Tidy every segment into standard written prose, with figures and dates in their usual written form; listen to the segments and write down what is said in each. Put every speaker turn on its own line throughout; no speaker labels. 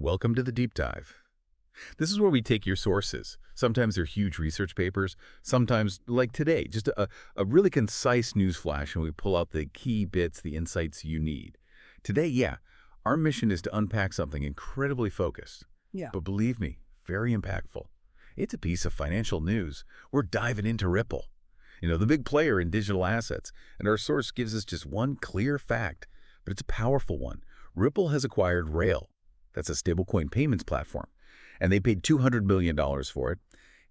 Welcome to the deep dive. This is where we take your sources. Sometimes they're huge research papers, sometimes, like today, just a really concise news flash, and we pull out the key bits, the insights you need. Today, yeah, our mission is to unpack something incredibly focused.
Yeah.
But believe me, very impactful. It's a piece of financial news. We're diving into Ripple, the big player in digital assets, and our source gives us just one clear fact, but it's a powerful one. Ripple has acquired Rail. That's a stablecoin payments platform, and they paid $200 million for it.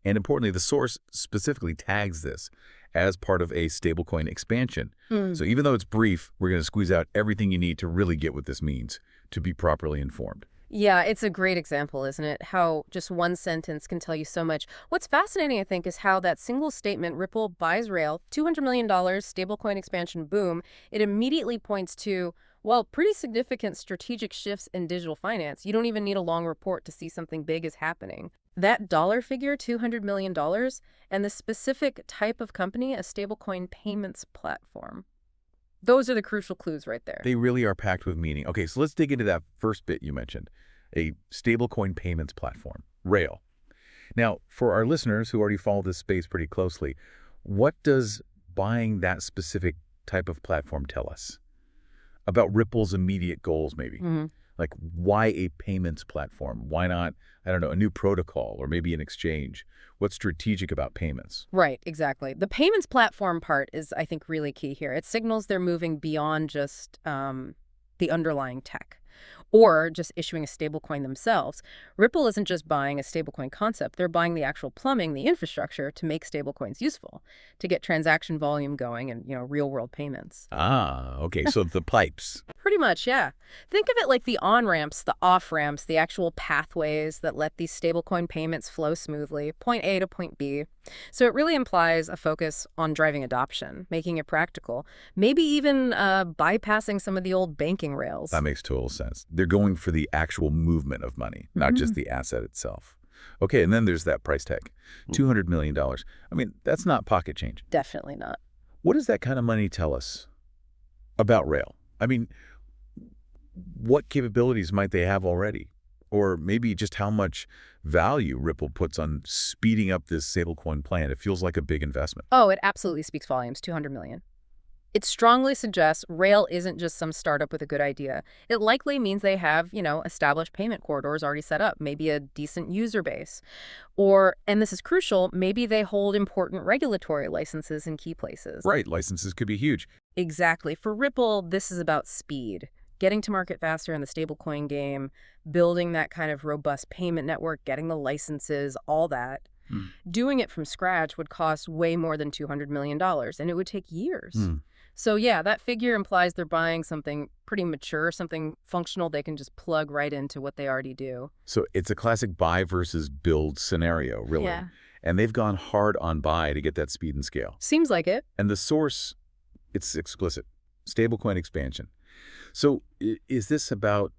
And importantly, the source specifically tags this as part of a stablecoin expansion. So even though it's brief, we're going to squeeze out everything you need to really get what this means to be properly informed.
Yeah, it's a great example, isn't it? How just one sentence can tell you so much. What's fascinating, I think, is how that single statement, Ripple buys Rail, $200 million, stablecoin expansion, boom, it immediately points to, well, pretty significant strategic shifts in digital finance. You don't even need a long report to see something big is happening. That dollar figure, $200 million, and the specific type of company, a stablecoin payments platform. Those are the crucial clues right there.
They really are packed with meaning. Okay, so let's dig into that first bit you mentioned, a stablecoin payments platform, Rail. Now, for our listeners who already follow this space pretty closely, what does buying that specific type of platform tell us? About Ripple's immediate goals, maybe. Like, why a payments platform? Why not, I don't know, a new protocol or maybe an exchange? What's strategic about payments?
Right, exactly. The payments platform part is, I think, really key here. It signals they're moving beyond just the underlying tech or just issuing a stablecoin themselves. Ripple isn't just buying a stablecoin concept. They're buying the actual plumbing, the infrastructure to make stablecoins useful, to get transaction volume going and, real-world payments.
Ah, okay, so the pipes.
Pretty much, yeah. Think of it like the on-ramps, the off-ramps, the actual pathways that let these stablecoin payments flow smoothly, point A to point B. So it really implies a focus on driving adoption, making it practical, maybe even bypassing some of the old banking rails.
That makes total sense. They're going for the actual movement of money, not just the asset itself. Okay, and then there's that price tag, $200 million. I mean, that's not pocket change.
Definitely not.
What does that kind of money tell us about Rail? I mean, what capabilities might they have already? Or maybe just how much value Ripple puts on speeding up this stablecoin plan. It feels like a big investment.
Oh, it absolutely speaks volumes, $200 million. It strongly suggests Rail isn't just some startup with a good idea. It likely means they have, established payment corridors already set up, maybe a decent user base. Or, and this is crucial, maybe they hold important regulatory licenses in key places.
Right, licenses could be huge.
Exactly. For Ripple, this is about speed. Getting to market faster in the stablecoin game, building that kind of robust payment network, getting the licenses, all that. Doing it from scratch would cost way more than $200 million, and it would take years. So yeah, that figure implies they're buying something pretty mature, something functional they can just plug right into what they already do.
So it's a classic buy versus build scenario, really.
Yeah.
And they've gone hard on buy to get that speed and scale.
Seems like it.
And the source, it's explicit, stablecoin expansion. So is this about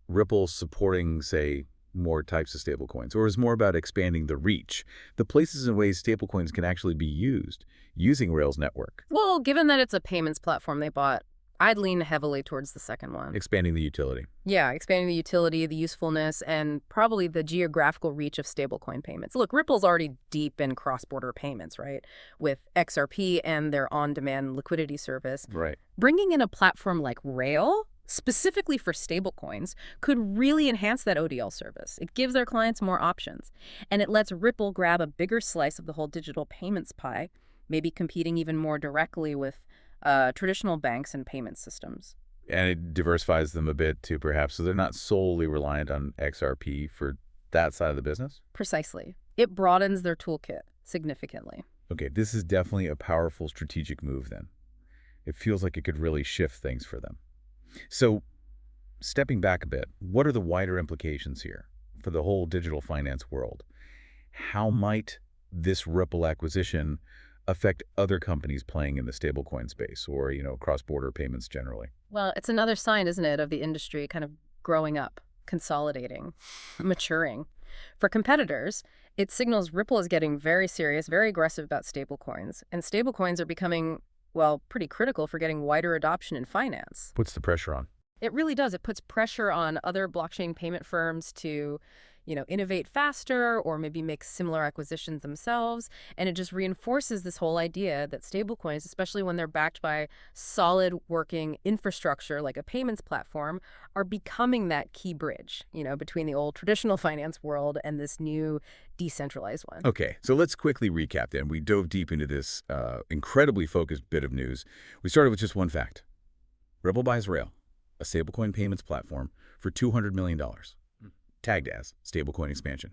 Ripple supporting, say, more types of stablecoins, or is it more about expanding the reach, the places and ways stablecoins can actually be used using Rail's network?
Well, given that it's a payments platform they bought, I'd lean heavily towards the second one.
Expanding the utility.
Yeah, expanding the utility, the usefulness, and probably the geographical reach of stablecoin payments. Look, Ripple's already deep in cross-border payments, right? With XRP and their on-demand liquidity service.
Right.
Bringing in a platform like Rail, specifically for stablecoins, could really enhance that ODL service. It gives their clients more options, and it lets Ripple grab a bigger slice of the whole digital payments pie, maybe competing even more directly with traditional banks and payment systems.
And it diversifies them a bit too, perhaps, so they're not solely reliant on XRP for that side of the business?
Precisely. It broadens their toolkit significantly.
Okay, this is definitely a powerful strategic move then. It feels like it could really shift things for them. So, stepping back a bit, what are the wider implications here for the whole digital finance world? How might this Ripple acquisition affect other companies playing in the stablecoin space or, cross-border payments generally?
Well, it's another sign, isn't it, of the industry kind of growing up, consolidating, maturing. For competitors, it signals Ripple is getting very serious, very aggressive about stablecoins, and stablecoins are becoming, well, pretty critical for getting wider adoption in finance.
Puts the pressure on.
It really does. It puts pressure on other blockchain payment firms to, innovate faster or maybe make similar acquisitions themselves. And it just reinforces this whole idea that stablecoins, especially when they're backed by solid working infrastructure like a payments platform, are becoming that key bridge, between the old traditional finance world and this new decentralized one.
Okay, so let's quickly recap then. We dove deep into this incredibly focused bit of news. We started with just one fact. Ripple buys Rail, a stablecoin payments platform, for $200 million, tagged as stablecoin expansion.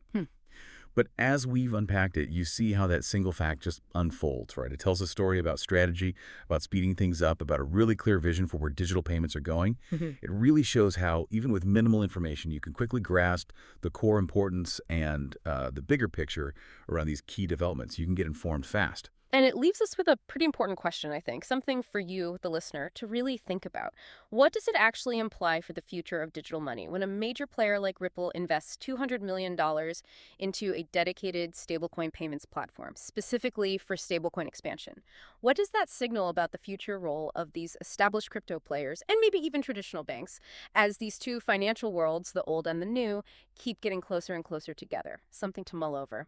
But as we've unpacked it, you see how that single fact just unfolds, right? It tells a story about strategy, about speeding things up, about a really clear vision for where digital payments are going. It really shows how, even with minimal information, you can quickly grasp the core importance and the bigger picture around these key developments. You can get informed fast.
And it leaves us with a pretty important question, I think, something for you, the listener, to really think about. What does it actually imply for the future of digital money when a major player like Ripple invests $200 million into a dedicated stablecoin payments platform, specifically for stablecoin expansion? What does that signal about the future role of these established crypto players, and maybe even traditional banks, as these two financial worlds, the old and the new, keep getting closer and closer together? Something to mull over.